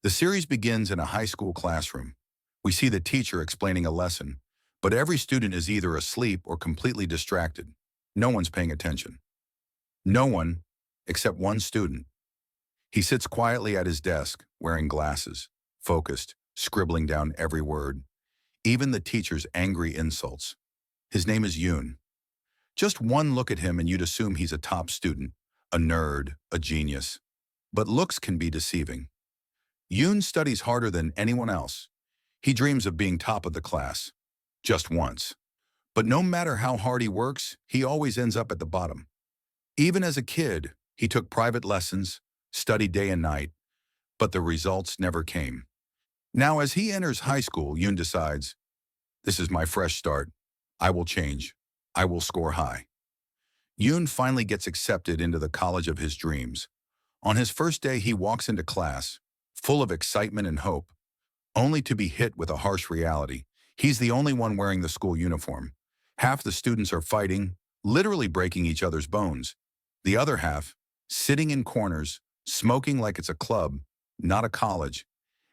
The series begins in a high school classroom. We see the teacher explaining a lesson, but every student is either asleep or completely distracted. No one's paying attention. No one, except one student. He sits quietly at his desk, wearing glasses, focused, scribbling down every word, even the teacher's angry insults. His name is Yoon. Just one look at him and you'd assume he's a top student, a nerd, a genius. But looks can be deceiving. Yoon studies harder than anyone else. He dreams of being top of the class, just once. But no matter how hard he works, he always ends up at the bottom. Even as a kid, he took private lessons, studied day and night, but the results never came. Now, as he enters high school, Yoon decides, this is my fresh start. I will change. I will score high. Yoon finally gets accepted into the college of his dreams. On his first day, he walks into class, full of excitement and hope, only to be hit with a harsh reality. He's the only one wearing the school uniform. Half the students are fighting, literally breaking each other's bones. The other half, sitting in corners, smoking like it's a club, not a college.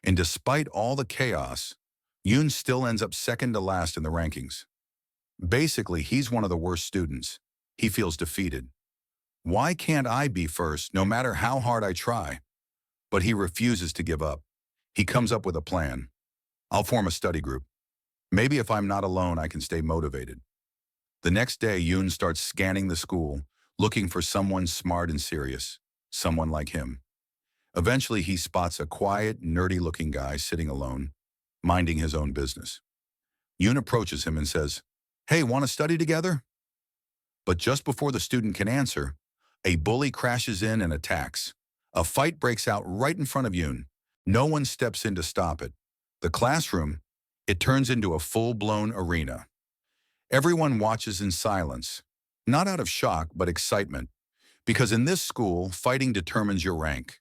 And despite all the chaos, Yoon still ends up second to last in the rankings. Basically, he's one of the worst students. He feels defeated. Why can't I be first, no matter how hard I try? But he refuses to give up. He comes up with a plan. I'll form a study group. Maybe if I'm not alone, I can stay motivated. The next day, Yoon starts scanning the school, looking for someone smart and serious, someone like him. Eventually, he spots a quiet, nerdy-looking guy sitting alone, minding his own business. Yoon approaches him and says, "Hey, want to study together?" But just before the student can answer, a bully crashes in and attacks. A fight breaks out right in front of Yoon. No one steps in to stop it. The classroom, it turns into a full-blown arena. Everyone watches in silence, not out of shock but excitement, because in this school, fighting determines your rank.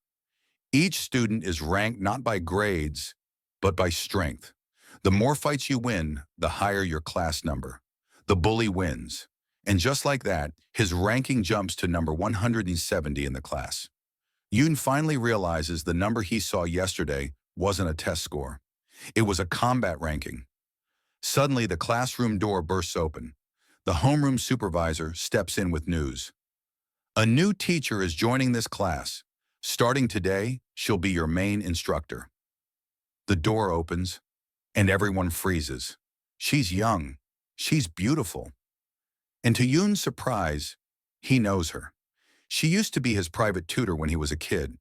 Each student is ranked not by grades, but by strength. The more fights you win, the higher your class number. The bully wins. And just like that, his ranking jumps to number 170 in the class. Yoon finally realizes the number he saw yesterday wasn't a test score. It was a combat ranking. Suddenly, the classroom door bursts open. The homeroom supervisor steps in with news. A new teacher is joining this class. Starting today, she'll be your main instructor. The door opens, and everyone freezes. She's young. She's beautiful. And to Yoon's surprise, he knows her. She used to be his private tutor when he was a kid,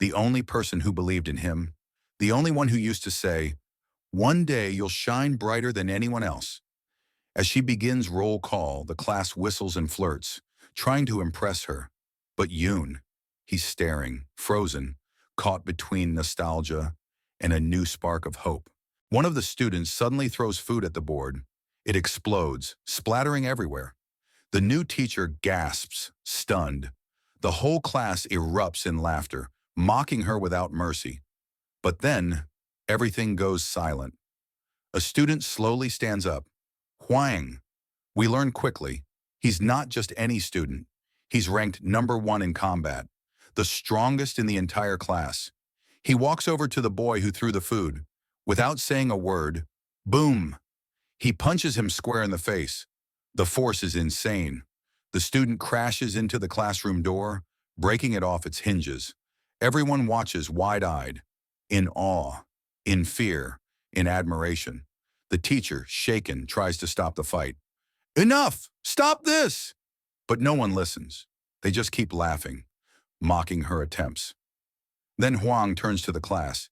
the only person who believed in him, the only one who used to say, "One day you'll shine brighter than anyone else." As she begins roll call, the class whistles and flirts, trying to impress her. But Yoon, he's staring, frozen, caught between nostalgia and a new spark of hope. One of the students suddenly throws food at the board. It explodes, splattering everywhere. The new teacher gasps, stunned. The whole class erupts in laughter, mocking her without mercy. But then, everything goes silent. A student slowly stands up. Hwang. We learn quickly, he's not just any student. He's ranked number 1 in combat, the strongest in the entire class. He walks over to the boy who threw the food. Without saying a word, boom! He punches him square in the face. The force is insane. The student crashes into the classroom door, breaking it off its hinges. Everyone watches wide-eyed, in awe, in fear, in admiration. The teacher, shaken, tries to stop the fight. "Enough! Stop this!" But no one listens. They just keep laughing, mocking her attempts. Then Hwang turns to the class.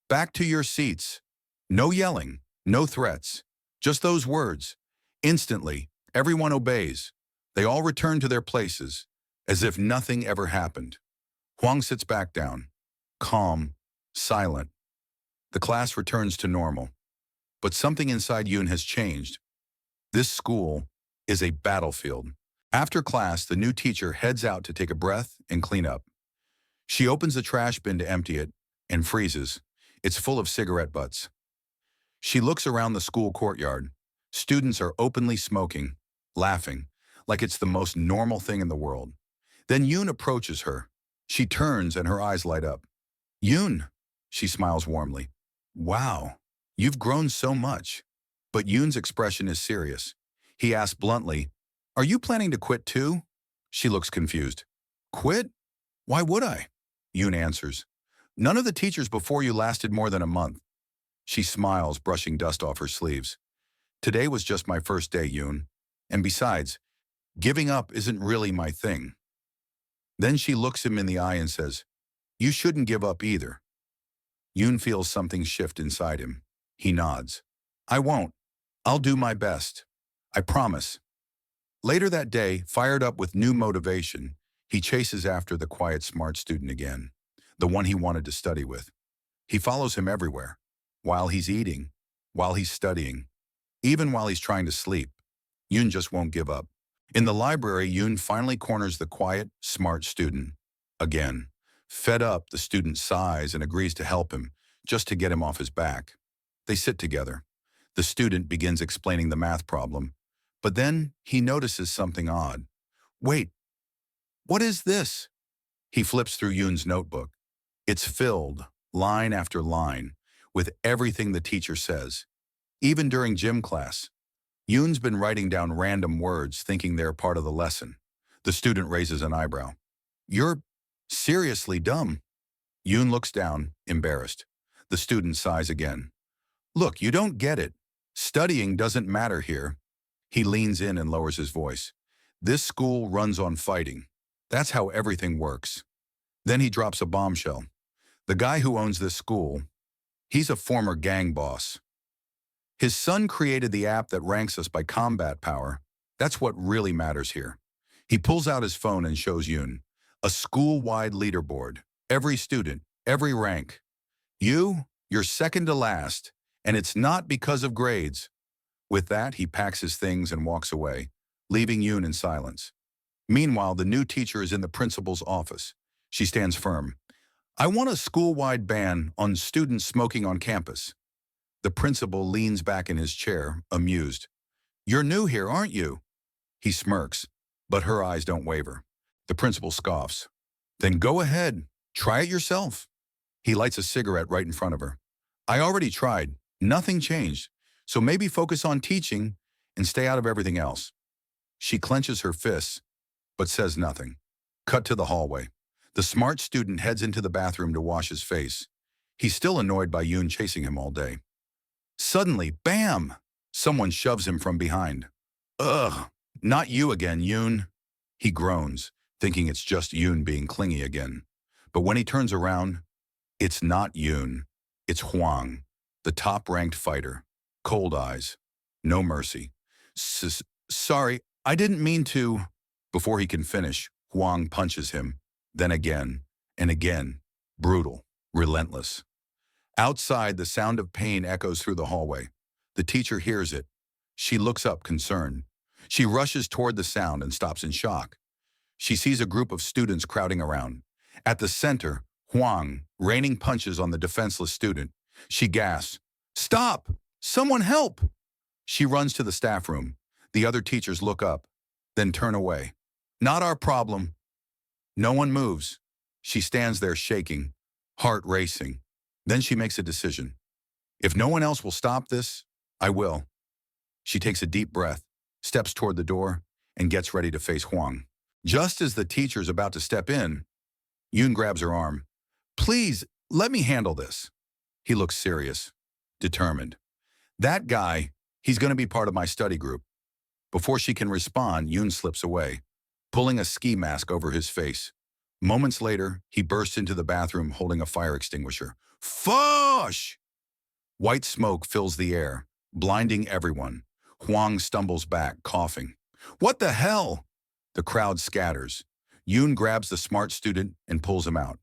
"Back to your seats." No yelling, no threats, just those words. Instantly, everyone obeys. They all return to their places, as if nothing ever happened. Hwang sits back down, calm, silent. The class returns to normal. But something inside Yoon has changed. This school is a battlefield. After class, the new teacher heads out to take a breath and clean up. She opens the trash bin to empty it and freezes. It's full of cigarette butts. She looks around the school courtyard. Students are openly smoking, laughing, like it's the most normal thing in the world. Then Yoon approaches her. She turns and her eyes light up. "Yoon, She smiles warmly. Wow, you've grown so much. But Yoon's expression is serious. He asks bluntly, are you planning to quit too? She looks confused. Quit? Why would I? Yoon answers. None of the teachers before you lasted more than a month. She smiles, brushing dust off her sleeves. Today was just my first day, Yoon. And besides, giving up isn't really my thing. Then she looks him in the eye and says, you shouldn't give up either. Yoon feels something shift inside him. He nods. I won't. I'll do my best. I promise. Later that day, fired up with new motivation, he chases after the quiet, smart student again, the one he wanted to study with. He follows him everywhere, while he's eating, while he's studying, even while he's trying to sleep. Yoon just won't give up. In the library, Yoon finally corners the quiet, smart student. Again. Fed up, the student sighs and agrees to help him, just to get him off his back. They sit together. The student begins explaining the math problem, but then he notices something odd. Wait, what is this? He flips through Yoon's notebook. It's filled, line after line, with everything the teacher says. Even during gym class, Yoon's been writing down random words thinking they're part of the lesson. The student raises an eyebrow. You're seriously dumb. Yoon looks down, embarrassed. The student sighs again. Look, you don't get it. Studying doesn't matter here. He leans in and lowers his voice. This school runs on fighting. That's how everything works. Then he drops a bombshell. The guy who owns this school, he's a former gang boss. His son created the app that ranks us by combat power. That's what really matters here. He pulls out his phone and shows Yoon. A school-wide leaderboard. Every student, every rank. You're second to last, and it's not because of grades. With that, he packs his things and walks away, leaving Yoon in silence. Meanwhile, the new teacher is in the principal's office. She stands firm. I want a school-wide ban on students smoking on campus. The principal leans back in his chair, amused. You're new here, aren't you? He smirks, but her eyes don't waver. The principal scoffs. Then go ahead, try it yourself. He lights a cigarette right in front of her. I already tried. Nothing changed. So maybe focus on teaching and stay out of everything else. She clenches her fists, but says nothing. Cut to the hallway. The smart student heads into the bathroom to wash his face. He's still annoyed by Yoon chasing him all day. Suddenly, bam! Someone shoves him from behind. Ugh, not you again, Yoon. He groans, thinking it's just Yoon being clingy again. But when he turns around, it's not Yoon. It's Hwang, the top-ranked fighter. Cold eyes. No mercy. Sorry, I didn't mean to. Before he can finish, Hwang punches him. Then again, and again. Brutal. Relentless. Outside, the sound of pain echoes through the hallway. The teacher hears it. She looks up, concerned. She rushes toward the sound and stops in shock. She sees a group of students crowding around. At the center, Hwang, raining punches on the defenseless student. She gasps, "Stop! Someone help!" She runs to the staff room. The other teachers look up, then turn away. Not our problem. No one moves. She stands there shaking, heart racing. Then she makes a decision. If no one else will stop this, I will. She takes a deep breath, steps toward the door, and gets ready to face Hwang. Just as the teacher's about to step in, Yoon grabs her arm. Please, let me handle this. He looks serious, determined. That guy, he's going to be part of my study group. Before she can respond, Yoon slips away, pulling a ski mask over his face. Moments later, he bursts into the bathroom holding a fire extinguisher. Phosh! White smoke fills the air, blinding everyone. Hwang stumbles back, coughing. What the hell? The crowd scatters. Yoon grabs the smart student and pulls him out.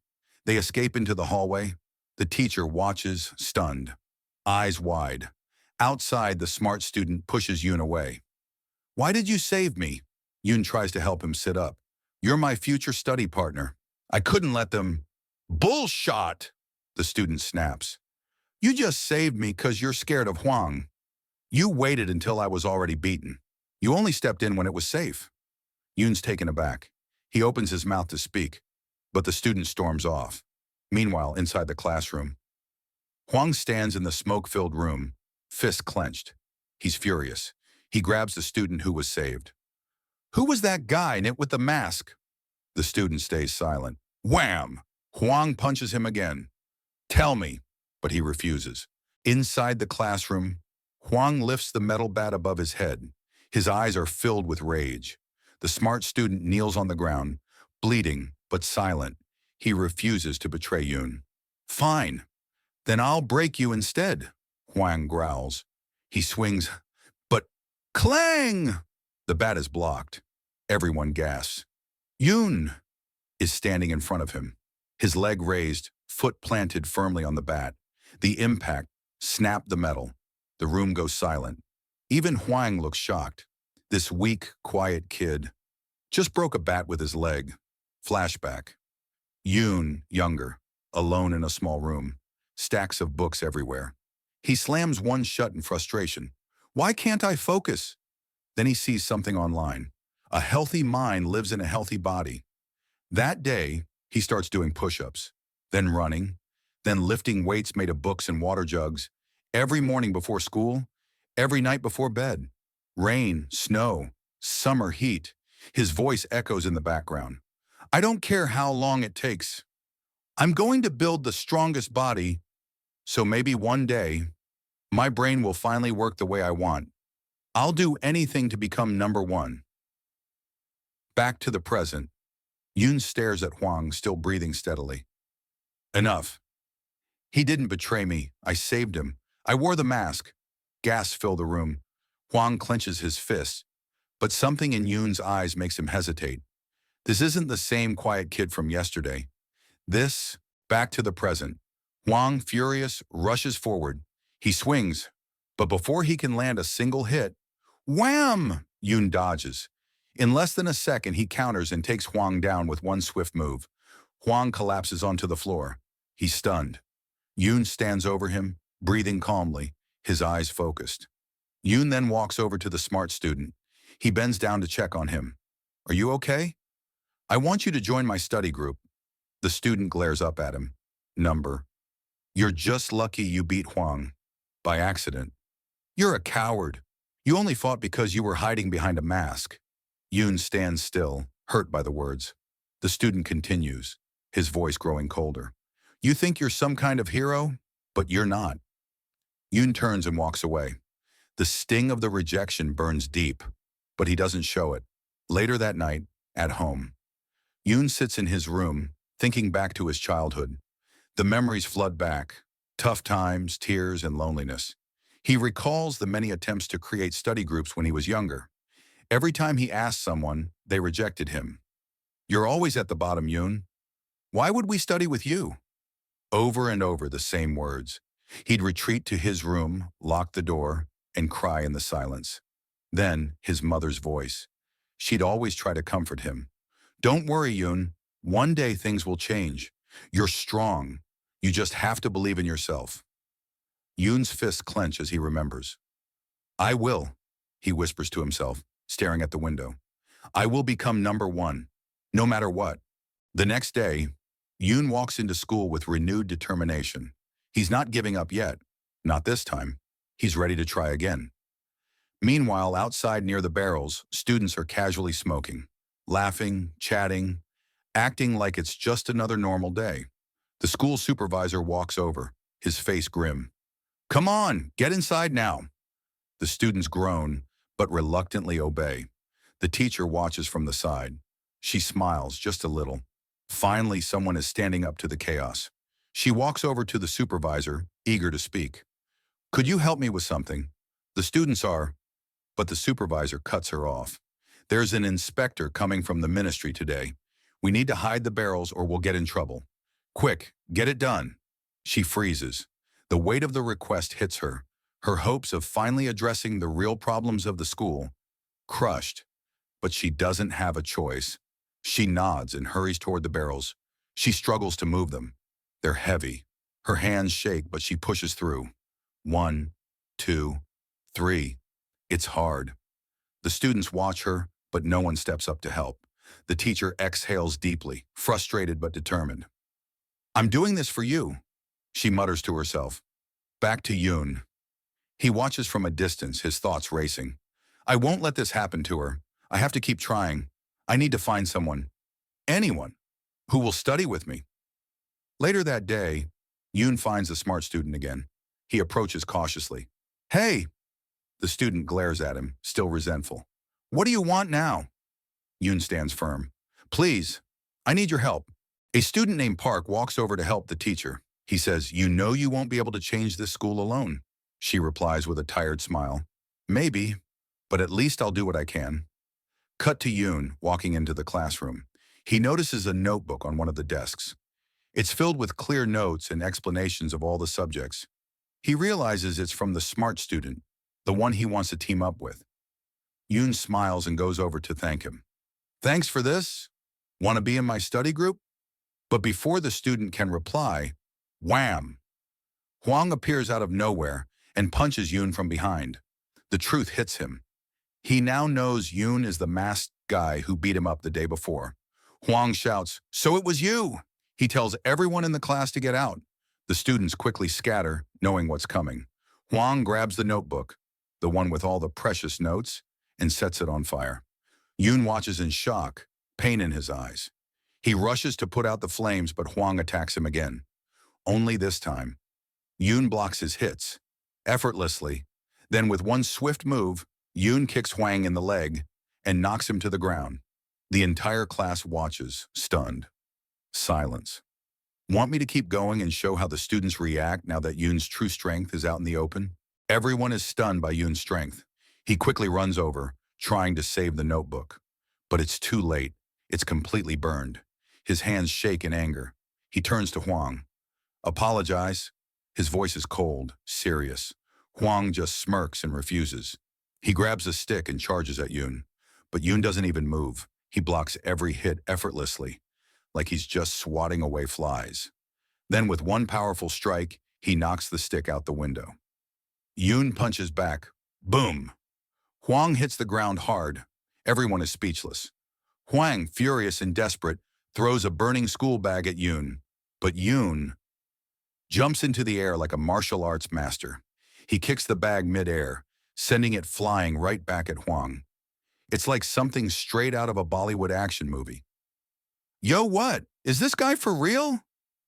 They escape into the hallway. The teacher watches, stunned, eyes wide. Outside, the smart student pushes Yoon away. Why did you save me? Yoon tries to help him sit up. You're my future study partner. I couldn't let them. Bullshot! The student snaps. You just saved me because you're scared of Hwang. You waited until I was already beaten. You only stepped in when it was safe. Yoon's taken aback. He opens his mouth to speak, but the student storms off. Meanwhile, inside the classroom, Huang stands in the smoke-filled room, fists clenched. He's furious. He grabs the student who was saved. Who was that guy knit with the mask? The student stays silent. Wham! Huang punches him again. Tell me, but he refuses. Inside the classroom, Huang lifts the metal bat above his head. His eyes are filled with rage. The smart student kneels on the ground, bleeding but silent. He refuses to betray Yun. Fine, then I'll break you instead, Huang growls. He swings, but clang! The bat is blocked. Everyone gasps. Yun is standing in front of him, his leg raised, foot planted firmly on the bat. The impact snapped the metal. The room goes silent. Even Huang looks shocked. This weak, quiet kid just broke a bat with his leg. Flashback. Yun, younger, alone in a small room. Stacks of books everywhere. He slams one shut in frustration. Why can't I focus? Then he sees something online. A healthy mind lives in a healthy body. That day, he starts doing push-ups, then running, then lifting weights made of books and water jugs, every morning before school, every night before bed. Rain, snow, summer heat. His voice echoes in the background. I don't care how long it takes. I'm going to build the strongest body, so maybe one day, my brain will finally work the way I want. I'll do anything to become number one. Back to the present. Yun stares at Huang, still breathing steadily. Enough. He didn't betray me. I saved him. I wore the mask. Gasps fill the room. Huang clenches his fists, but something in Yun's eyes makes him hesitate. This isn't the same quiet kid from yesterday. Back to the present. Huang, furious, rushes forward. He swings, but before he can land a single hit, wham! Yun dodges. In less than a second, he counters and takes Huang down with one swift move. Huang collapses onto the floor. He's stunned. Yun stands over him, breathing calmly, his eyes focused. Yun then walks over to the smart student. He bends down to check on him. Are you okay? I want you to join my study group. The student glares up at him. Number. You're just lucky you beat Huang. By accident. You're a coward. You only fought because you were hiding behind a mask. Yun stands still, hurt by the words. The student continues, his voice growing colder. You think you're some kind of hero, but you're not. Yun turns and walks away. The sting of the rejection burns deep, but he doesn't show it. Later that night, at home, Yun sits in his room, thinking back to his childhood. The memories flood back, tough times, tears, and loneliness. He recalls the many attempts to create study groups when he was younger. Every time he asked someone, they rejected him. You're always at the bottom, Yun. Why would we study with you? Over and over the same words. He'd retreat to his room, lock the door, and cry in the silence. Then, his mother's voice. She'd always try to comfort him. Don't worry, Yun. One day things will change. You're strong. You just have to believe in yourself. Yun's fists clench as he remembers. I will, he whispers to himself, staring at the window. I will become number one, no matter what. The next day, Yun walks into school with renewed determination. He's not giving up yet. Not this time. He's ready to try again. Meanwhile, outside near the barrels, students are casually smoking, laughing, chatting, acting like it's just another normal day. The school supervisor walks over, his face grim. Come on, get inside now. The students groan, but reluctantly obey. The teacher watches from the side. She smiles just a little. Finally, someone is standing up to the chaos. She walks over to the supervisor, eager to speak. Could you help me with something? The students are, but the supervisor cuts her off. There's an inspector coming from the ministry today. We need to hide the barrels or we'll get in trouble. Quick, get it done. She freezes. The weight of the request hits her. Her hopes of finally addressing the real problems of the school, crushed. But she doesn't have a choice. She nods and hurries toward the barrels. She struggles to move them. They're heavy. Her hands shake, but she pushes through. 1, 2, 3. It's hard. The students watch her, but no one steps up to help. The teacher exhales deeply, frustrated but determined. I'm doing this for you, she mutters to herself. Back to Yoon. He watches from a distance, his thoughts racing. I won't let this happen to her. I have to keep trying. I need to find someone, anyone, who will study with me. Later that day, Yoon finds the smart student again. He approaches cautiously. Hey! The student glares at him, still resentful. What do you want now? Yoon stands firm. Please, I need your help. A student named Park walks over to help the teacher. He says, you know you won't be able to change this school alone. She replies with a tired smile. Maybe, but at least I'll do what I can. Cut to Yoon walking into the classroom. He notices a notebook on one of the desks. It's filled with clear notes and explanations of all the subjects. He realizes it's from the smart student, the one he wants to team up with. Yoon smiles and goes over to thank him. Thanks for this. Want to be in my study group? But before the student can reply, wham! Hwang appears out of nowhere and punches Yoon from behind. The truth hits him. He now knows Yoon is the masked guy who beat him up the day before. Hwang shouts, so it was you! He tells everyone in the class to get out. The students quickly scatter, knowing what's coming. Hwang grabs the notebook, the one with all the precious notes, and sets it on fire. Yoon watches in shock, pain in his eyes. He rushes to put out the flames, but Hwang attacks him again. Only this time, Yoon blocks his hits, effortlessly. Then with one swift move, Yoon kicks Hwang in the leg and knocks him to the ground. The entire class watches, stunned. Silence. Want me to keep going and show how the students react now that Yoon's true strength is out in the open? Everyone is stunned by Yoon's strength. He quickly runs over, trying to save the notebook. But it's too late. It's completely burned. His hands shake in anger. He turns to Hwang. Apologize. His voice is cold, serious. Hwang just smirks and refuses. He grabs a stick and charges at Yoon. But Yoon doesn't even move. He blocks every hit effortlessly, like he's just swatting away flies. Then with one powerful strike, he knocks the stick out the window. Yoon punches back. Boom! Hwang hits the ground hard. Everyone is speechless. Hwang, furious and desperate, throws a burning school bag at Yoon. But Yoon jumps into the air like a martial arts master. He kicks the bag mid-air, sending it flying right back at Hwang. It's like something straight out of a Bollywood action movie. Yo, what? Is this guy for real?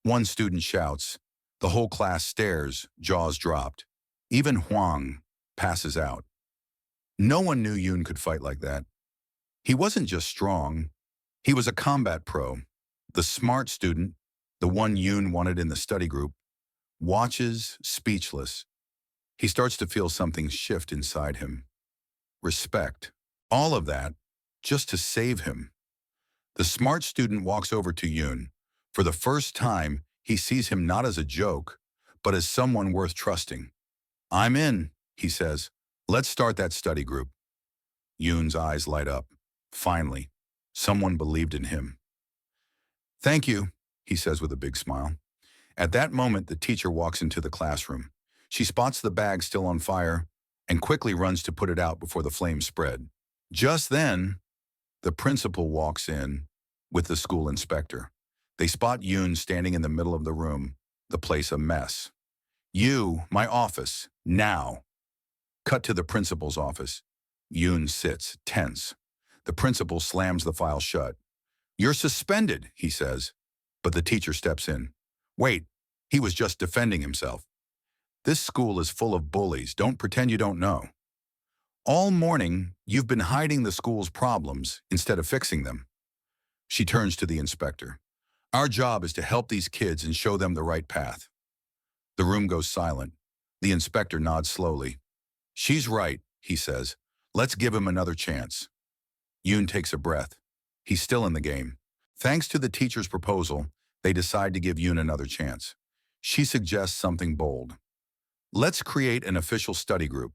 One student shouts. The whole class stares, jaws dropped. Even Hwang passes out. No one knew Yoon could fight like that. He wasn't just strong. He was a combat pro. The smart student, the one Yoon wanted in the study group, watches, speechless. He starts to feel something shift inside him. Respect. All of that, just to save him. The smart student walks over to Yoon. For the first time, he sees him not as a joke, but as someone worth trusting. I'm in, he says. Let's start that study group. Yoon's eyes light up. Finally, someone believed in him. Thank you, he says with a big smile. At that moment, the teacher walks into the classroom. She spots the bag still on fire and quickly runs to put it out before the flames spread. Just then, the principal walks in with the school inspector. They spot Yoon standing in the middle of the room, the place a mess. You, my office, now. Cut to the principal's office. Yoon sits, tense. The principal slams the file shut. You're suspended, he says. But the teacher steps in. Wait, he was just defending himself. This school is full of bullies. Don't pretend you don't know. All morning, you've been hiding the school's problems instead of fixing them. She turns to the inspector. Our job is to help these kids and show them the right path. The room goes silent. The inspector nods slowly. She's right, he says. Let's give him another chance. Yoon takes a breath. He's still in the game. Thanks to the teacher's proposal, they decide to give Yoon another chance. She suggests something bold. Let's create an official study group.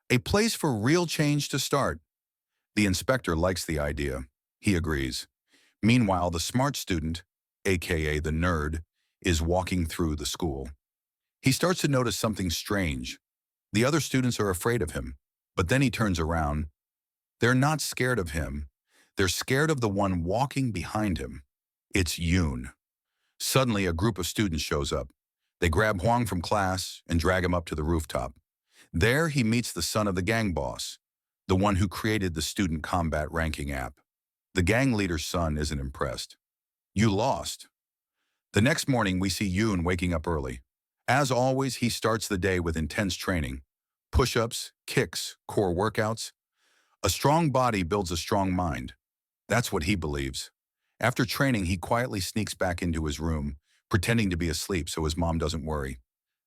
A place for real change to start. The inspector likes the idea. He agrees. Meanwhile, the smart student, aka the nerd, is walking through the school. He starts to notice something strange. The other students are afraid of him, but then he turns around. They're not scared of him. They're scared of the one walking behind him. It's Yoon. Suddenly, a group of students shows up. They grab Huang from class and drag him up to the rooftop. There he meets the son of the gang boss, the one who created the student combat ranking app. The gang leader's son isn't impressed. You lost. The next morning we see Yoon waking up early. As always, he starts the day with intense training. Push-ups, kicks, core workouts. A strong body builds a strong mind. That's what he believes. After training, he quietly sneaks back into his room, pretending to be asleep so his mom doesn't worry.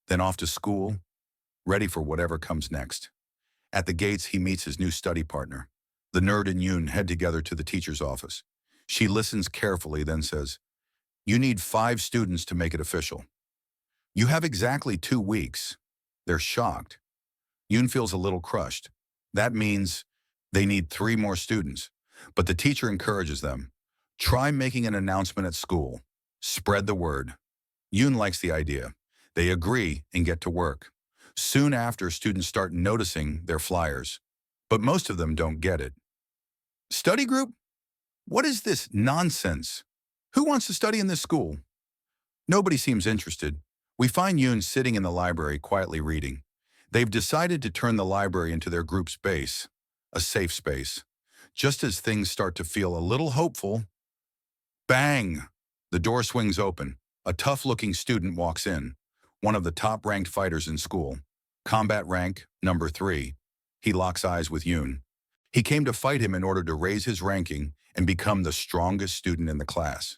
Then off to school, ready for whatever comes next. At the gates, he meets his new study partner. The nerd and Yoon head together to the teacher's office. She listens carefully, then says, "You need 5 students to make it official. You have exactly 2 weeks." They're shocked. Yoon feels a little crushed. That means they need 3 more students. But the teacher encourages them. Try making an announcement at school. Spread the word. Yoon likes the idea. They agree and get to work. Soon after, students start noticing their flyers. But most of them don't get it. Study group? What is this nonsense? Who wants to study in this school? Nobody seems interested. We find Yoon sitting in the library quietly reading. They've decided to turn the library into their group space, a safe space. Just as things start to feel a little hopeful, bang! The door swings open. A tough-looking student walks in, one of the top-ranked fighters in school. Combat rank, number 3. He locks eyes with Yoon. He came to fight him in order to raise his ranking and become the strongest student in the class.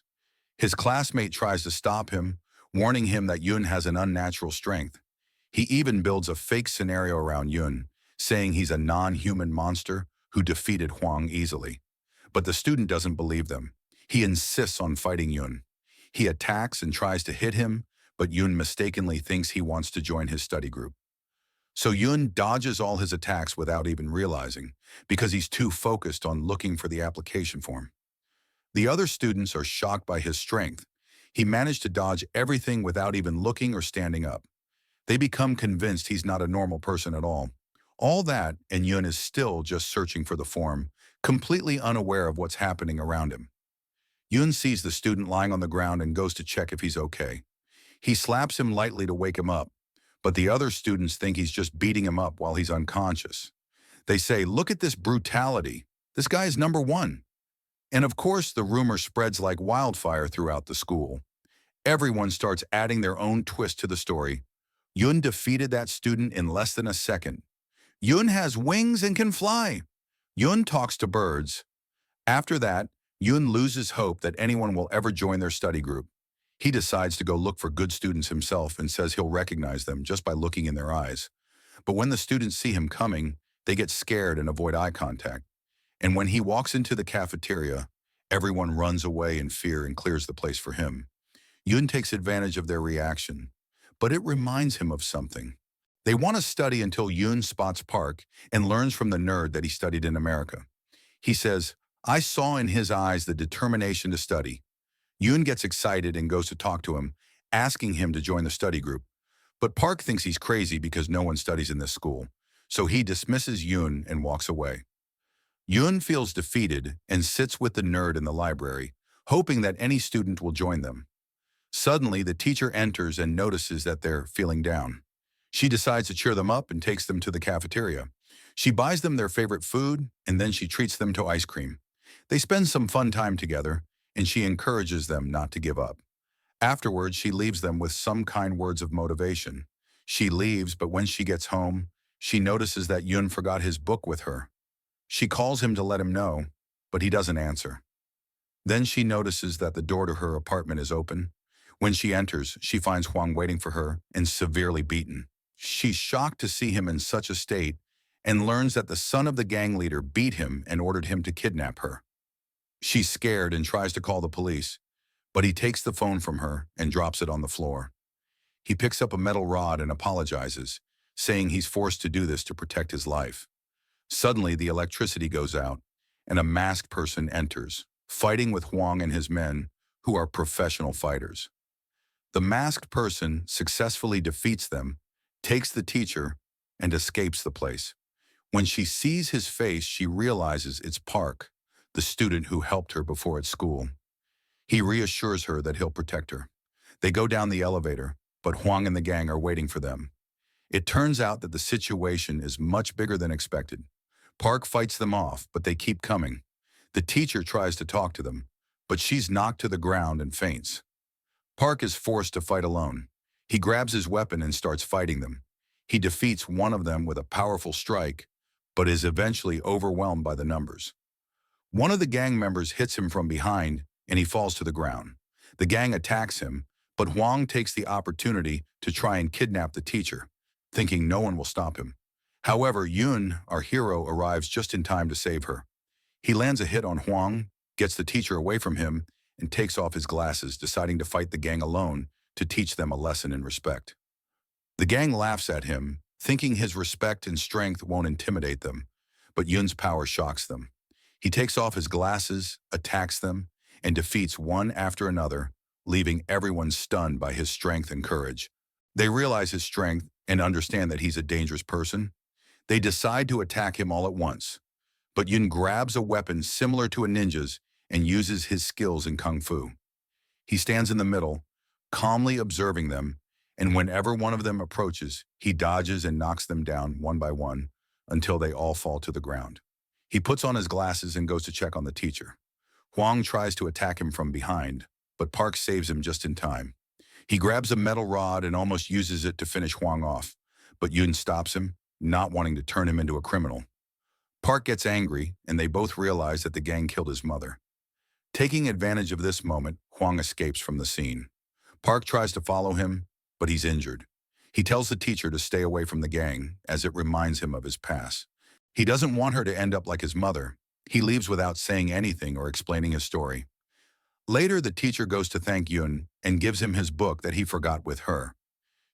His classmate tries to stop him, warning him that Yoon has an unnatural strength. He even builds a fake scenario around Yoon, saying he's a non-human monster who defeated Huang easily. But the student doesn't believe them. He insists on fighting Yoon. He attacks and tries to hit him, but Yoon mistakenly thinks he wants to join his study group. So Yoon dodges all his attacks without even realizing, because he's too focused on looking for the application form. The other students are shocked by his strength. He managed to dodge everything without even looking or standing up. They become convinced he's not a normal person at all. All that, and Yoon is still just searching for the form, completely unaware of what's happening around him. Yoon sees the student lying on the ground and goes to check if he's okay. He slaps him lightly to wake him up, but the other students think he's just beating him up while he's unconscious. They say, "Look at this brutality. This guy is number 1. And of course, the rumor spreads like wildfire throughout the school. Everyone starts adding their own twist to the story. Yoon defeated that student in less than a second. Yoon has wings and can fly. Yoon talks to birds. After that, Yoon loses hope that anyone will ever join their study group. He decides to go look for good students himself and says he'll recognize them just by looking in their eyes. But when the students see him coming, they get scared and avoid eye contact. And when he walks into the cafeteria, everyone runs away in fear and clears the place for him. Yoon takes advantage of their reaction, but it reminds him of something. They want to study until Yoon spots Park and learns from the nerd that he studied in America. He says, "I saw in his eyes the determination to study." Yoon gets excited and goes to talk to him, asking him to join the study group. But Park thinks he's crazy because no one studies in this school, so he dismisses Yoon and walks away. Yoon feels defeated and sits with the nerd in the library, hoping that any student will join them. Suddenly, the teacher enters and notices that they're feeling down. She decides to cheer them up and takes them to the cafeteria. She buys them their favorite food, and then she treats them to ice cream. They spend some fun time together, and she encourages them not to give up. Afterwards, she leaves them with some kind words of motivation. She leaves, but when she gets home, she notices that Yoon forgot his book with her. She calls him to let him know, but he doesn't answer. Then she notices that the door to her apartment is open. When she enters, she finds Huang waiting for her and severely beaten. She's shocked to see him in such a state and learns that the son of the gang leader beat him and ordered him to kidnap her. She's scared and tries to call the police, but he takes the phone from her and drops it on the floor. He picks up a metal rod and apologizes, saying he's forced to do this to protect his life. Suddenly, the electricity goes out, and a masked person enters, fighting with Huang and his men, who are professional fighters. The masked person successfully defeats them, takes the teacher, and escapes the place. When she sees his face, she realizes it's Park, the student who helped her before at school. He reassures her that he'll protect her. They go down the elevator. but Huang and the gang are waiting for them. It turns out that the situation is much bigger than expected. Park fights them off, but they keep coming. The teacher tries to talk to them, but she's knocked to the ground and faints. Park is forced to fight alone. He grabs his weapon and starts fighting them. He defeats one of them with a powerful strike, but is eventually overwhelmed by the numbers. One of the gang members hits him from behind, and he falls to the ground. The gang attacks him, but Huang takes the opportunity to try and kidnap the teacher, thinking no one will stop him. However, Yun, our hero, arrives just in time to save her. He lands a hit on Huang, gets the teacher away from him, and takes off his glasses, deciding to fight the gang alone to teach them a lesson in respect. The gang laughs at him, thinking his respect and strength won't intimidate them, but Yun's power shocks them. He takes off his glasses, attacks them, and defeats one after another, leaving everyone stunned by his strength and courage. They realize his strength and understand that he's a dangerous person. They decide to attack him all at once, but Yun grabs a weapon similar to a ninja's and uses his skills in kung fu. He stands in the middle, calmly observing them, and whenever one of them approaches, he dodges and knocks them down one by one until they all fall to the ground. He puts on his glasses and goes to check on the teacher. Huang tries to attack him from behind, but Park saves him just in time. He grabs a metal rod and almost uses it to finish Huang off, but Yun stops him, not wanting to turn him into a criminal. Park gets angry, and they both realize that the gang killed his mother. Taking advantage of this moment, Huang escapes from the scene. Park tries to follow him, but he's injured. He tells the teacher to stay away from the gang, as it reminds him of his past. He doesn't want her to end up like his mother. He leaves without saying anything or explaining his story. Later, the teacher goes to thank Yun and gives him his book that he forgot with her.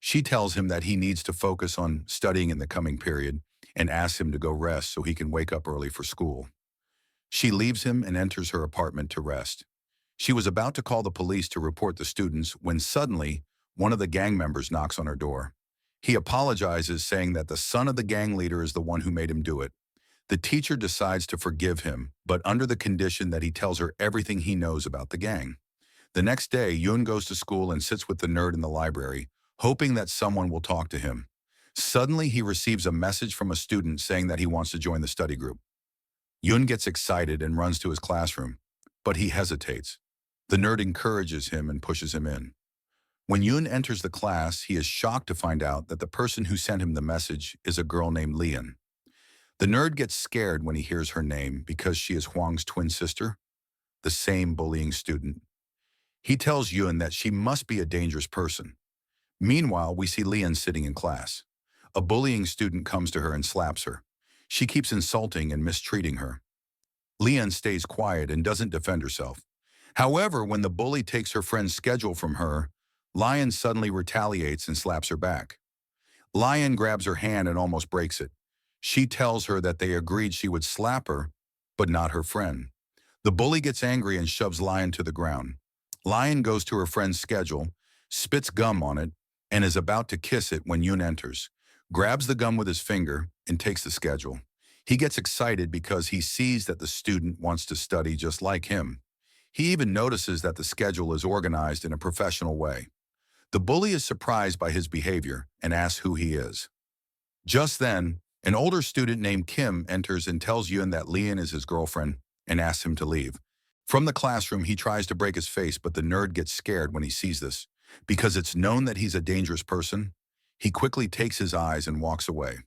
She tells him that he needs to focus on studying in the coming period and asks him to go rest so he can wake up early for school. She leaves him and enters her apartment to rest. She was about to call the police to report the students when suddenly one of the gang members knocks on her door. He apologizes, saying that the son of the gang leader is the one who made him do it. The teacher decides to forgive him, but under the condition that he tells her everything he knows about the gang. The next day, Yun goes to school and sits with the nerd in the library, hoping that someone will talk to him. Suddenly, he receives a message from a student saying that he wants to join the study group. Yun gets excited and runs to his classroom, but he hesitates. The nerd encourages him and pushes him in. When Yun enters the class, he is shocked to find out that the person who sent him the message is a girl named Lian. The nerd gets scared when he hears her name because she is Huang's twin sister, the same bullying student. He tells Yun that she must be a dangerous person. Meanwhile, we see Lian sitting in class. A bullying student comes to her and slaps her. She keeps insulting and mistreating her. Lian stays quiet and doesn't defend herself. However, when the bully takes her friend's schedule from her, Lian suddenly retaliates and slaps her back. Lian grabs her hand and almost breaks it. She tells her that they agreed she would slap her, but not her friend. The bully gets angry and shoves Lian to the ground. Lian goes to her friend's schedule, spits gum on it, and is about to kiss it when Yun enters, grabs the gum with his finger, and takes the schedule. He gets excited because he sees that the student wants to study just like him. He even notices that the schedule is organized in a professional way. The bully is surprised by his behavior and asks who he is. Just then, an older student named Kim enters and tells Yun that Lian is his girlfriend and asks him to leave. From the classroom, he tries to break his face, but the nerd gets scared when he sees this. Because it's known that he's a dangerous person, he quickly takes his eyes and walks away.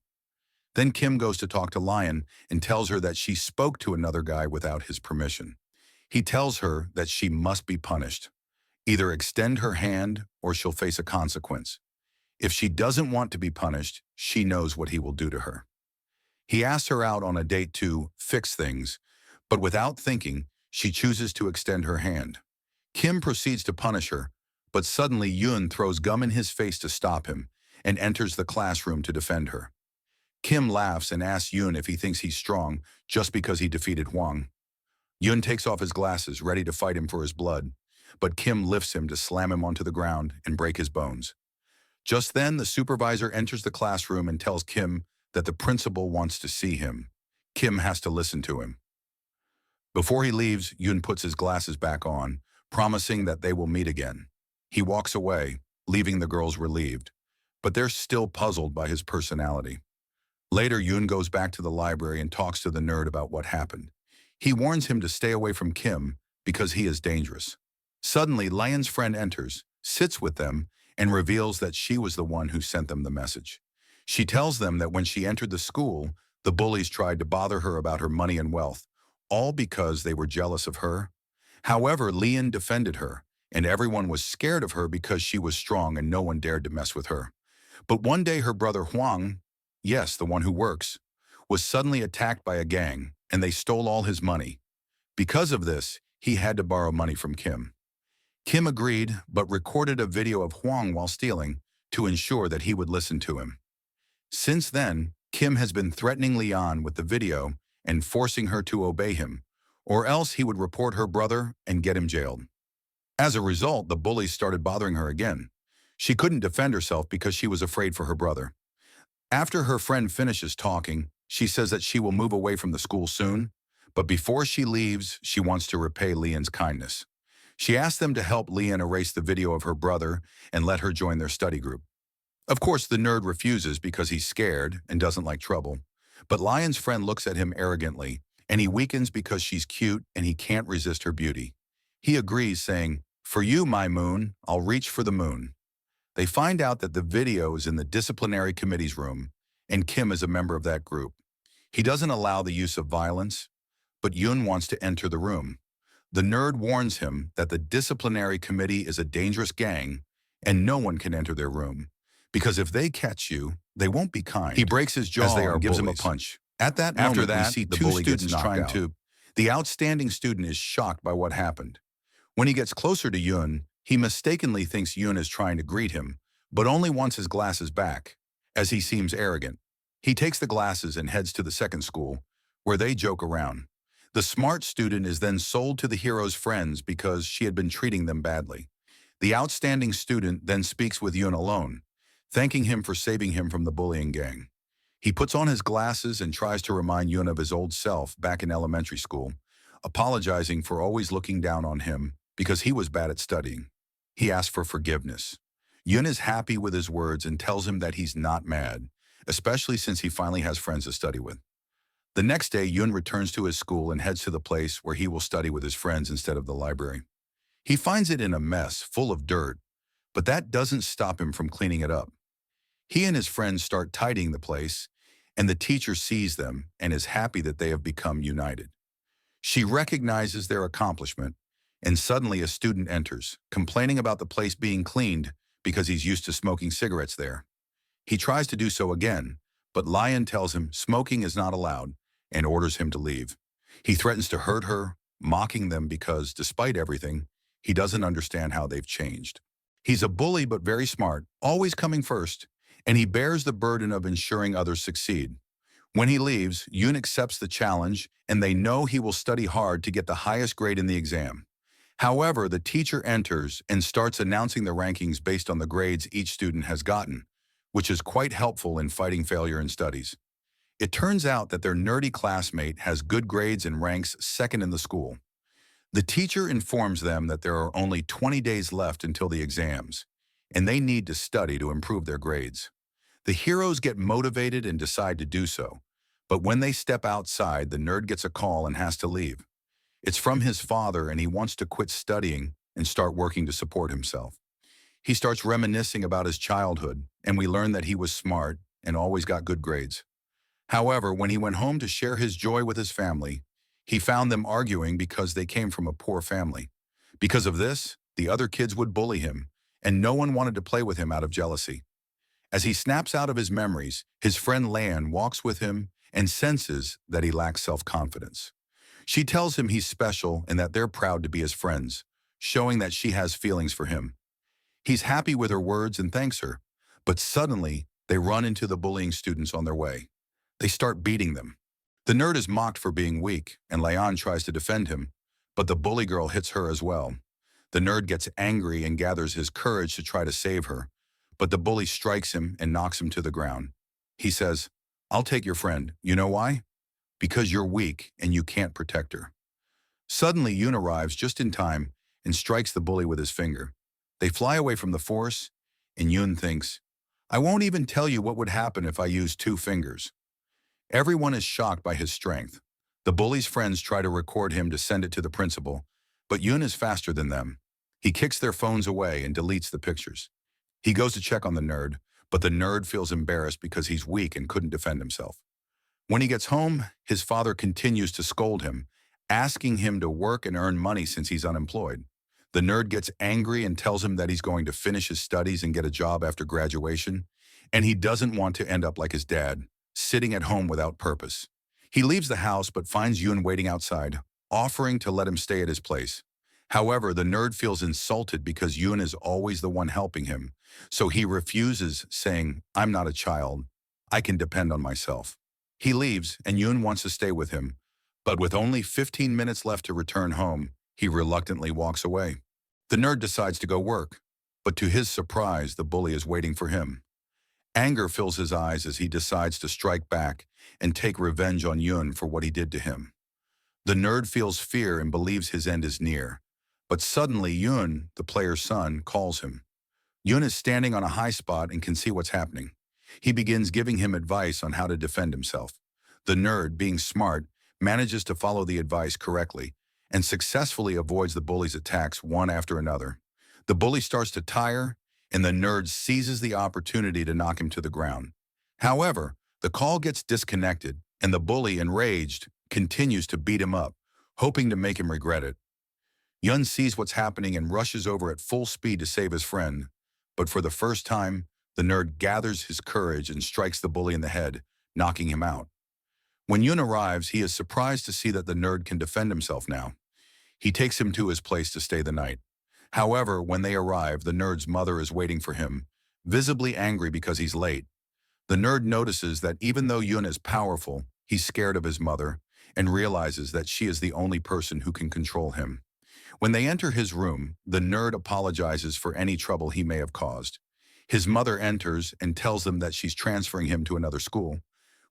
Then Kim goes to talk to Lian and tells her that she spoke to another guy without his permission. He tells her that she must be punished. Either extend her hand or she'll face a consequence. If she doesn't want to be punished, she knows what he will do to her. He asks her out on a date to fix things, but without thinking, she chooses to extend her hand. Kim proceeds to punish her, but suddenly Yun throws gum in his face to stop him and enters the classroom to defend her. Kim laughs and asks Yun if he thinks he's strong just because he defeated Huang. Yun takes off his glasses, ready to fight him for his blood, but Kim lifts him to slam him onto the ground and break his bones. Just then, the supervisor enters the classroom and tells Kim that the principal wants to see him. Kim has to listen to him. Before he leaves, Yun puts his glasses back on, promising that they will meet again. He walks away, leaving the girls relieved, but they're still puzzled by his personality. Later, Yoon goes back to the library and talks to the nerd about what happened. He warns him to stay away from Kim because he is dangerous. Suddenly, Lion's friend enters, sits with them, and reveals that she was the one who sent them the message. She tells them that when she entered the school, the bullies tried to bother her about her money and wealth, all because they were jealous of her. However, Leon defended her, and everyone was scared of her because she was strong and no one dared to mess with her. But one day her brother Huang, yes, the one who works, was suddenly attacked by a gang, and they stole all his money. Because of this, he had to borrow money from Kim. Kim agreed, but recorded a video of Huang while stealing to ensure that he would listen to him. Since then, Kim has been threatening Leon with the video and forcing her to obey him, or else he would report her brother and get him jailed. As a result, the bullies started bothering her again. She couldn't defend herself because she was afraid for her brother. After her friend finishes talking, she says that she will move away from the school soon, but before she leaves, she wants to repay Leon's kindness. She asks them to help Leon erase the video of her brother and let her join their study group. Of course, the nerd refuses because he's scared and doesn't like trouble, but Lion's friend looks at him arrogantly, and he weakens because she's cute and he can't resist her beauty. He agrees, saying, "For you, my moon, I'll reach for the moon." They find out that the video is in the disciplinary committee's room, and Kim is a member of that group. He doesn't allow the use of violence, but Yoon wants to enter the room. The nerd warns him that the disciplinary committee is a dangerous gang, and no one can enter their room, because if they catch you, they won't be kind. He breaks his jaw and gives him a punch. At that moment, we see two students trying to. The outstanding student is shocked by what happened. When he gets closer to Yoon, he mistakenly thinks Yoon is trying to greet him, but only wants his glasses back, as he seems arrogant. He takes the glasses and heads to the second school, where they joke around. The smart student is then sold to the hero's friends because she had been treating them badly. The outstanding student then speaks with Yoon alone, thanking him for saving him from the bullying gang. He puts on his glasses and tries to remind Yoon of his old self back in elementary school, apologizing for always looking down on him because he was bad at studying. He asks for forgiveness. Yoon is happy with his words and tells him that he's not mad, especially since he finally has friends to study with. The next day, Yoon returns to his school and heads to the place where he will study with his friends instead of the library. He finds it in a mess, full of dirt, but that doesn't stop him from cleaning it up. He and his friends start tidying the place, and the teacher sees them and is happy that they have become united. She recognizes their accomplishment, and suddenly a student enters, complaining about the place being cleaned because he's used to smoking cigarettes there. He tries to do so again, but Lion tells him smoking is not allowed and orders him to leave. He threatens to hurt her, mocking them because, despite everything, he doesn't understand how they've changed. He's a bully but very smart, always coming first, and he bears the burden of ensuring others succeed. When he leaves, Yoon accepts the challenge, and they know he will study hard to get the highest grade in the exam. However, the teacher enters and starts announcing the rankings based on the grades each student has gotten, which is quite helpful in fighting failure in studies. It turns out that their nerdy classmate has good grades and ranks second in the school. The teacher informs them that there are only 20 days left until the exams, and they need to study to improve their grades. The heroes get motivated and decide to do so, but when they step outside, the nerd gets a call and has to leave. It's from his father, and he wants to quit studying and start working to support himself. He starts reminiscing about his childhood, and we learn that he was smart and always got good grades. However, when he went home to share his joy with his family, he found them arguing because they came from a poor family. Because of this, the other kids would bully him, and no one wanted to play with him out of jealousy. As he snaps out of his memories, his friend Lan walks with him and senses that he lacks self-confidence. She tells him he's special and that they're proud to be his friends, showing that she has feelings for him. He's happy with her words and thanks her, but suddenly they run into the bullying students on their way. They start beating them. The nerd is mocked for being weak, and Leon tries to defend him, but the bully girl hits her as well. The nerd gets angry and gathers his courage to try to save her, but the bully strikes him and knocks him to the ground. He says, "I'll take your friend. You know why? Because you're weak and you can't protect her." Suddenly, Yoon arrives just in time and strikes the bully with his finger. They fly away from the force, And Yun thinks, I won't even tell you what would happen if I used 2 fingers. Everyone is shocked by his strength. The bully's friends try to record him to send it to the principal, but Yun is faster than them. He kicks their phones away and deletes the pictures. He goes to check on the nerd, but the nerd feels embarrassed because he's weak and couldn't defend himself. When he gets home, his father continues to scold him, asking him to work and earn money since he's unemployed. The nerd gets angry and tells him that he's going to finish his studies and get a job after graduation, and he doesn't want to end up like his dad, sitting at home without purpose. He leaves the house but finds Yoon waiting outside, offering to let him stay at his place. However, the nerd feels insulted because Yoon is always the one helping him, so he refuses, saying, I'm not a child. I can depend on myself. He leaves, and Yoon wants to stay with him, but with only 15 minutes left to return home, he reluctantly walks away. The nerd decides to go work, but to his surprise, the bully is waiting for him. Anger fills his eyes as he decides to strike back and take revenge on Yoon for what he did to him. The nerd feels fear and believes his end is near, but suddenly Yoon, the player's son, calls him. Yoon is standing on a high spot and can see what's happening. He begins giving him advice on how to defend himself. The nerd, being smart, manages to follow the advice correctly and successfully avoids the bully's attacks one after another. The bully starts to tire, and the nerd seizes the opportunity to knock him to the ground. However, the call gets disconnected, and the bully, enraged, continues to beat him up, hoping to make him regret it. Yun sees what's happening and rushes over at full speed to save his friend, but for the first time, the nerd gathers his courage and strikes the bully in the head, knocking him out. When Yun arrives, he is surprised to see that the nerd can defend himself now. He takes him to his place to stay the night. However, when they arrive, the nerd's mother is waiting for him, visibly angry because he's late. The nerd notices that even though Yun is powerful, he's scared of his mother and realizes that she is the only person who can control him. When they enter his room, the nerd apologizes for any trouble he may have caused. His mother enters and tells them that she's transferring him to another school,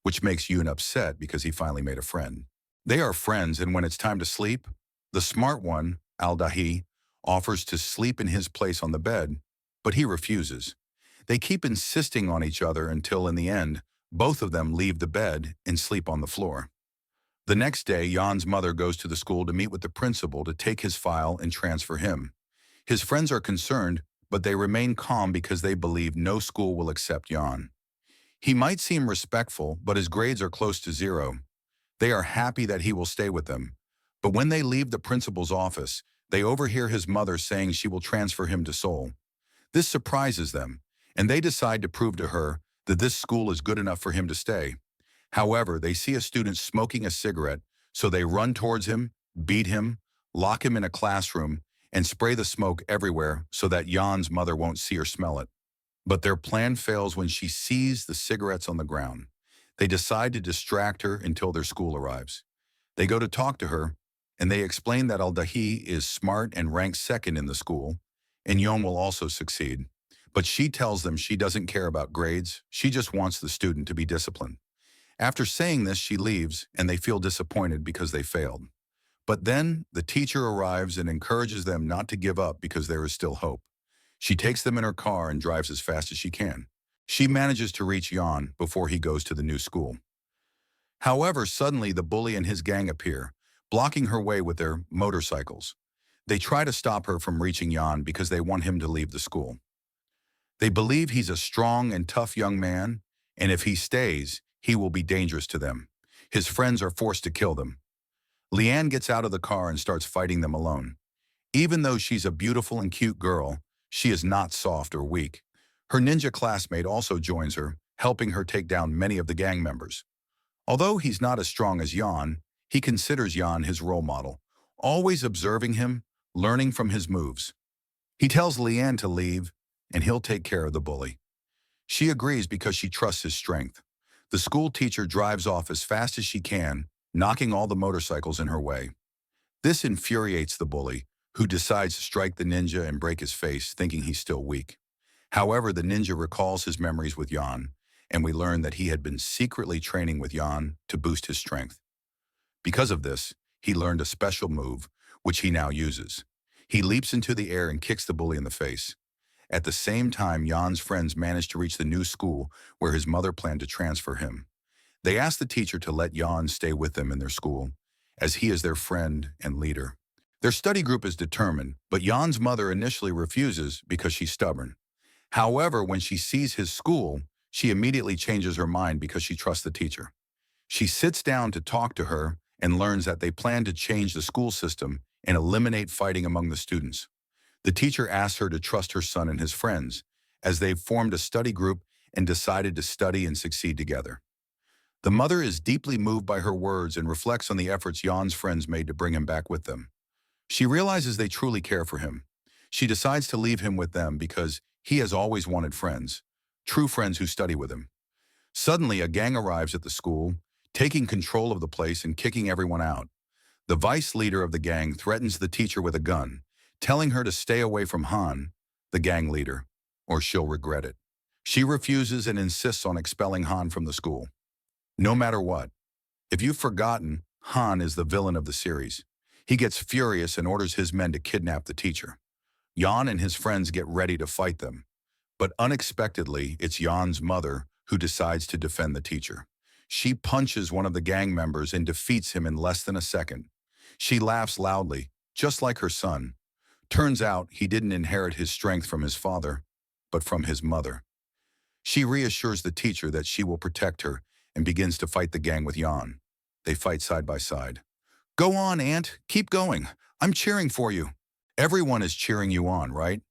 which makes Yoon upset because he finally made a friend. They are friends, and when it's time to sleep, the smart one, Al-Dahi, offers to sleep in his place on the bed, but he refuses. They keep insisting on each other until, in the end, both of them leave the bed and sleep on the floor. The next day, Jan's mother goes to the school to meet with the principal to take his file and transfer him. His friends are concerned, but they remain calm because they believe no school will accept Jan. He might seem respectful, but his grades are close to 0. They are happy that he will stay with them. But when they leave the principal's office, they overhear his mother saying she will transfer him to Seoul. This surprises them, and they decide to prove to her that this school is good enough for him to stay. However, they see a student smoking a cigarette, so they run towards him, beat him, lock him in a classroom, and spray the smoke everywhere so that Jan's mother won't see or smell it. But their plan fails when she sees the cigarettes on the ground. They decide to distract her until their school arrives. They go to talk to her, and they explain that Al-Dahi is smart and ranks second in the school, and Yon will also succeed. But she tells them she doesn't care about grades, she just wants the student to be disciplined. After saying this, she leaves, and they feel disappointed because they failed. But then, the teacher arrives and encourages them not to give up because there is still hope. She takes them in her car and drives as fast as she can. She manages to reach Jan before he goes to the new school. However, suddenly the bully and his gang appear, blocking her way with their motorcycles. They try to stop her from reaching Jan because they want him to leave the school. They believe he's a strong and tough young man, and if he stays, he will be dangerous to them. His friends are forced to kill them. Leanne gets out of the car and starts fighting them alone. Even though she's a beautiful and cute girl, she is not soft or weak. Her ninja classmate also joins her, helping her take down many of the gang members. Although he's not as strong as Jan, he considers Jan his role model, always observing him, learning from his moves. He tells Leanne to leave, and he'll take care of the bully. She agrees because she trusts his strength. The school teacher drives off as fast as she can, knocking all the motorcycles in her way. This infuriates the bully, who decides to strike the ninja and break his face, thinking he's still weak. However, the ninja recalls his memories with Jan, and we learn that he had been secretly training with Jan to boost his strength. Because of this, he learned a special move, which he now uses. He leaps into the air and kicks the bully in the face. At the same time, Jan's friends manage to reach the new school where his mother planned to transfer him. They ask the teacher to let Jan stay with them in their school, as he is their friend and leader. Their study group is determined, but Jan's mother initially refuses because she's stubborn. However, when she sees his school, she immediately changes her mind because she trusts the teacher. She sits down to talk to her and learns that they plan to change the school system and eliminate fighting among the students. The teacher asks her to trust her son and his friends, as they've formed a study group and decided to study and succeed together. The mother is deeply moved by her words and reflects on the efforts Jan's friends made to bring him back with them. She realizes they truly care for him. She decides to leave him with them because he has always wanted friends, true friends who study with him. Suddenly, a gang arrives at the school, taking control of the place and kicking everyone out. The vice leader of the gang threatens the teacher with a gun, telling her to stay away from Han, the gang leader, or she'll regret it. She refuses and insists on expelling Han from the school. No matter what. If you've forgotten, Han is the villain of the series. He gets furious and orders his men to kidnap the teacher. Jan and his friends get ready to fight them. But unexpectedly, it's Jan's mother who decides to defend the teacher. She punches one of the gang members and defeats him in less than a second. She laughs loudly, just like her son. Turns out he didn't inherit his strength from his father, but from his mother. She reassures the teacher that she will protect her and begins to fight the gang with Jan. They fight side by side. "Go on, Aunt. Keep going. I'm cheering for you." Everyone is cheering you on, right?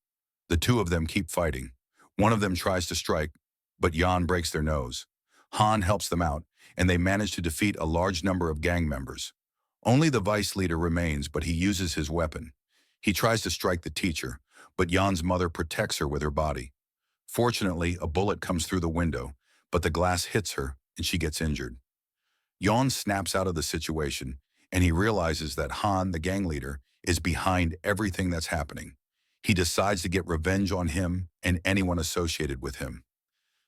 The two of them keep fighting. One of them tries to strike, but Jan breaks their nose. Han helps them out, and they manage to defeat a large number of gang members. Only the vice leader remains, but he uses his weapon. He tries to strike the teacher, but Jan's mother protects her with her body. Fortunately, a bullet comes through the window, but the glass hits her, and she gets injured. Jan snaps out of the situation, and he realizes that Han, the gang leader, is behind everything that's happening. He decides to get revenge on him and anyone associated with him.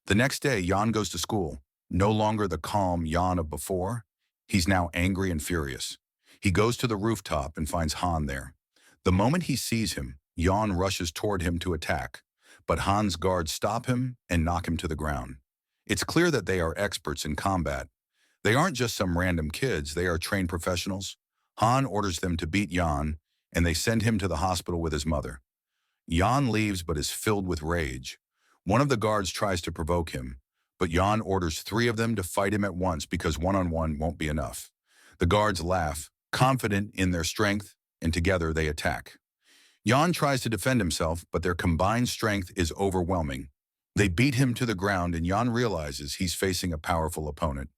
The next day, Jan goes to school. No longer the calm Jan of before, he's now angry and furious. He goes to the rooftop and finds Han there. The moment he sees him, Jan rushes toward him to attack, but Han's guards stop him and knock him to the ground. It's clear that they are experts in combat. They aren't just some random kids, they are trained professionals. Han orders them to beat Jan, and they send him to the hospital with his mother. Jan leaves but is filled with rage. One of the guards tries to provoke him, but Jan orders 3 of them to fight him at once because one-on-one won't be enough. The guards laugh, confident in their strength, and together they attack. Jan tries to defend himself, but their combined strength is overwhelming. They beat him to the ground, and Jan realizes he's facing a powerful opponent.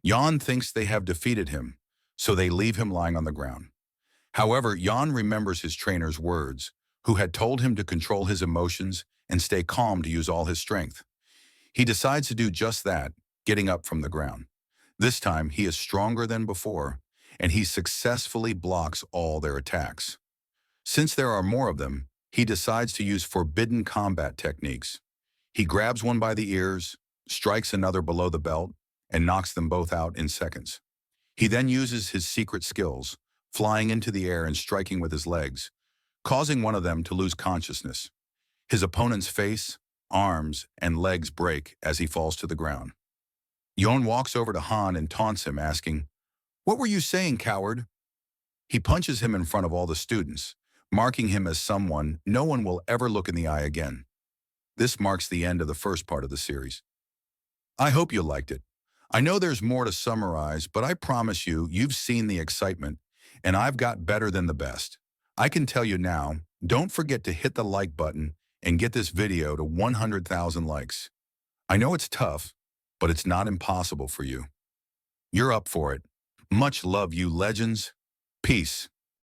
Jan thinks they have defeated him, so they leave him lying on the ground. However, Jan remembers his trainer's words, who had told him to control his emotions and stay calm to use all his strength. He decides to do just that, getting up from the ground. This time, he is stronger than before, and he successfully blocks all their attacks. Since there are more of them, he decides to use forbidden combat techniques. He grabs one by the ears, strikes another below the belt, and knocks them both out in seconds. He then uses his secret skills, flying into the air and striking with his legs, causing one of them to lose consciousness. His opponent's face, arms, and legs break as he falls to the ground. Yon walks over to Han and taunts him, asking, "What were you saying, coward?" He punches him in front of all the students, marking him as someone no one will ever look in the eye again. This marks the end of the first part of the series. I hope you liked it. I know there's more to summarize, but I promise you've seen the excitement, and I've got better than the best. I can tell you now, don't forget to hit the like button and get this video to 100,000 likes. I know it's tough, but it's not impossible for you. You're up for it. Much love, you legends. Peace.